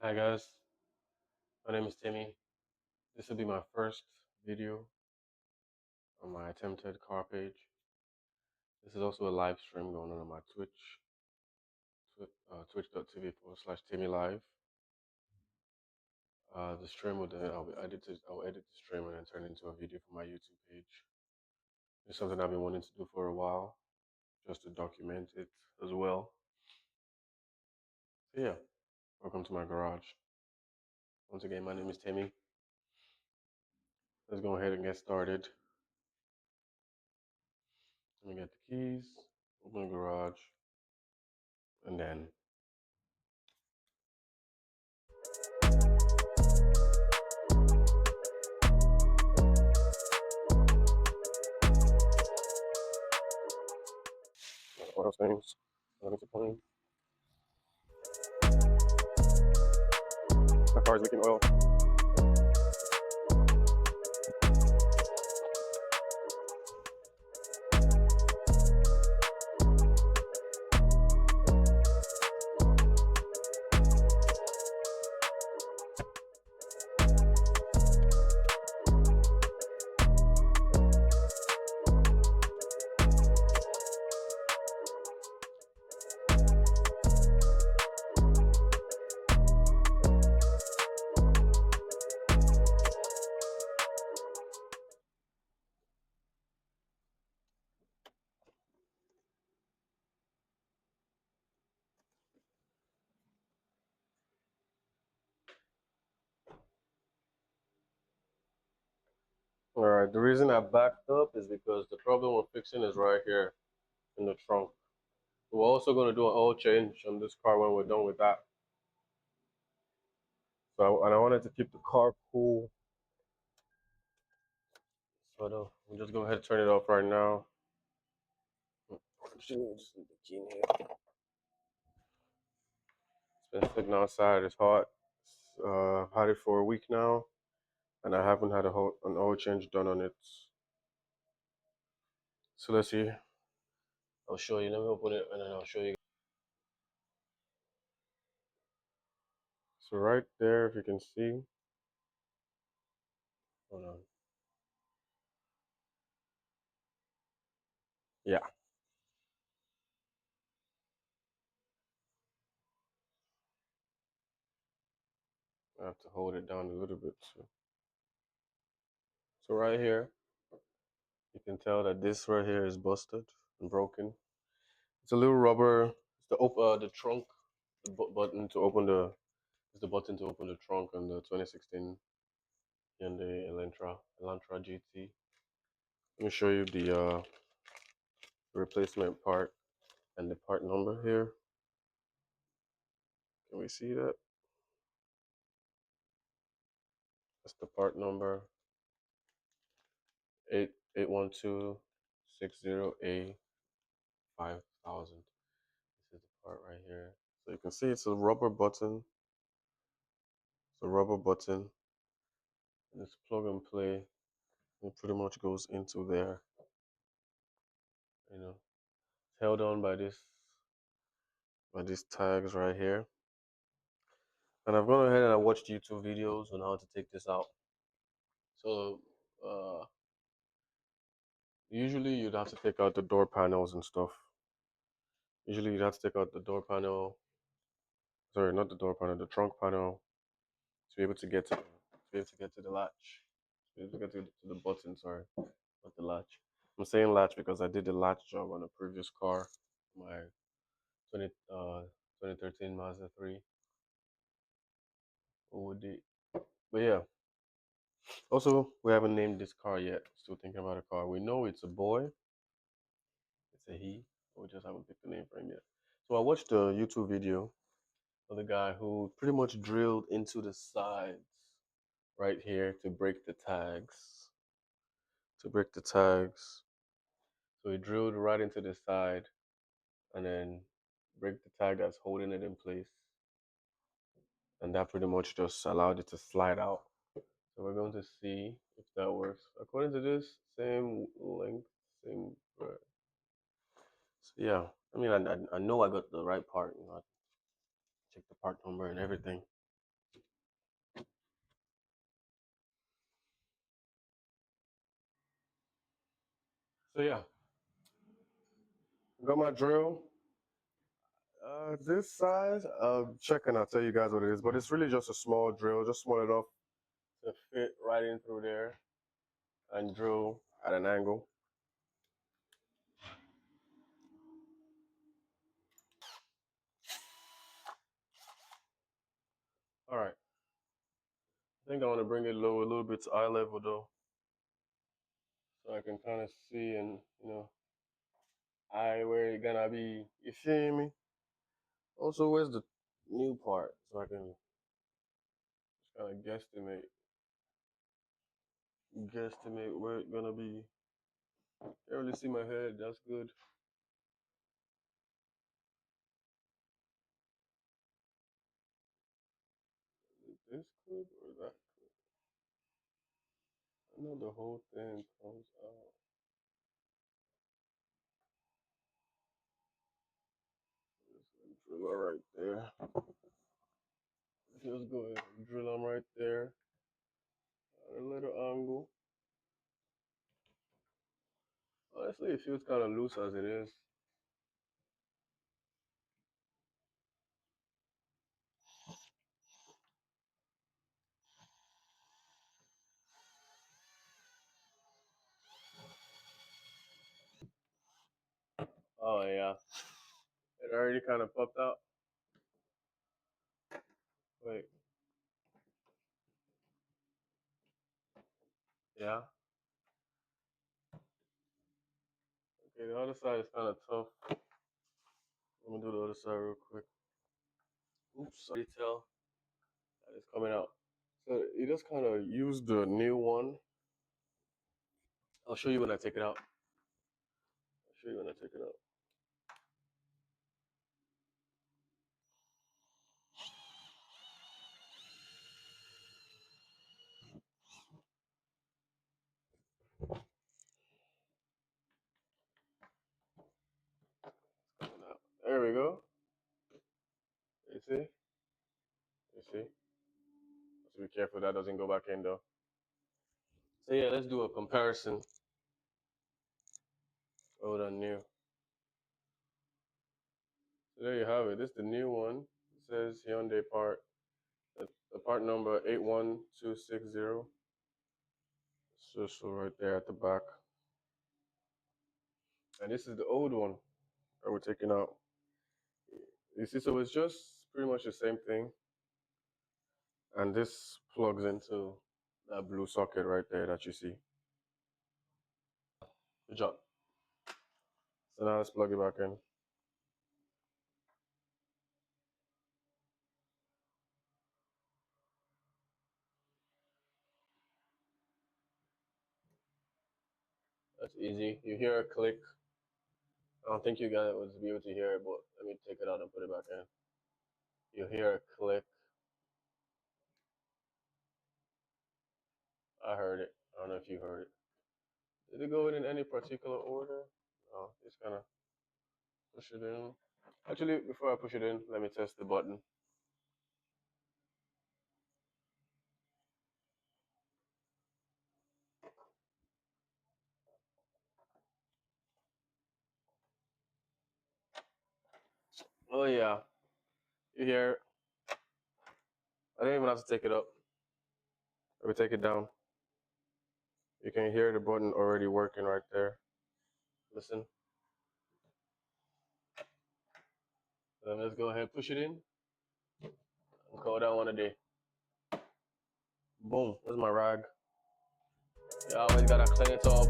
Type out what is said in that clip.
Hi guys, my name is Timmy. This will be my first video on my attempted car page. This is also a live stream going on my twitch.tv/Timmy Live. The stream will then I'll edit the stream and then turn it into a video for my YouTube page. It's something I've been wanting to do for a while, just to document it as well. So yeah, welcome to my garage. Once again, my name is Timmy. Let's go ahead and get started. Let me get the keys, open the garage, and then auto settings. Let me plane. My car is leaking oil. All right, the reason I backed up is because the problem we're fixing is right here in the trunk. We're also going to do an oil change on this car when we're done with that. And I wanted to keep the car cool. So we'll just go ahead and turn it off right now. Just need the key in here. It's been sitting outside. It's hot. Had it for a week now, and I haven't had an oil change done on it. So let's see. I'll show you. Let me open it, and then I'll show you. So right there, if you can see. Hold on. Yeah. I have to hold it down a little bit. So right here, you can tell that this right here is busted and broken. It's a little rubber. It's the trunk, button to open the. It's the button to open the trunk on the 2016 Hyundai Elantra GT. Let me show you the replacement part and the part number here. Can we see that? That's the part number 81260A 5000. This is the part right here. So you can see it's a rubber button. It's a rubber button. And it's plug and play. It pretty much goes into there. It's held on by these tags right here. And I've gone ahead and I watched YouTube videos on how to take this out. So usually you'd have to take out the door panels and stuff. Usually you'd have to take out the door panel. Sorry, not the door panel, the trunk panel, to be able to get to the latch. To be able to get to the button, sorry, not the latch. I'm saying latch because I did the latch job on a previous car, my 2013 Mazda 3 OD. But yeah, also we haven't named this car yet. Still thinking about a car. We know it's a boy, it's a he. But we just haven't picked the name for him yet. So I watched a YouTube video of the guy who pretty much drilled into the sides right here to break the tags. So he drilled right into the side and then break the tag that's holding it in place. And that pretty much just allowed it to slide out. So we're going to see if that works. According to this, same length, same. So yeah, I mean, I know I got the right part. I checked the part number and everything. So yeah, got my drill. This size, I'll check and I'll tell you guys what it is, but it's really just a small drill, just small enough to fit right in through there and drill at an angle. All right, I think I want to bring it low a little bit to eye level though, so I can kind of see and eye where it's gonna be. You feel me? Also, where's the new part so I can just kind of guesstimate where it's gonna be. Can't really see my head. That's good. Is this good or that? I know the whole thing comes out. Just drill it right there. Feels good. Drill them right there at a little angle. Honestly, it feels kind of loose as it is. Oh yeah, it already kind of popped out. Wait, yeah. Okay, the other side is kind of tough. Let me do the other side real quick. Oops, I tell that it's coming out. So you just kind of use the new one. I'll show you when I take it out. I'll show you when I take it out. Coming out. There we go. You see? You see? So be careful that doesn't go back in though. So yeah, let's do a comparison. Old and new. So there you have it. This is the new one. It says Hyundai part. The part number 81260. So right there at the back. And this is the old one that we're taking out. You see, so it's just pretty much the same thing. And this plugs into that blue socket right there that you see. Good job. So now let's plug it back in. That's easy. You hear a click. I don't think you guys would be able to hear it, but let me take it out and put it back in. You hear a click. I heard it. I don't know if you heard it. Did it go in any particular order? No, just kind of push it in. Actually, before I push it in, let me test the button. Oh yeah, you hear it. I didn't even have to take it up. Let me take it down. You can hear the button already working right there. Listen. Then let's go ahead and push it in and call that one a day. Boom. That's my rag. You always gotta clean it up.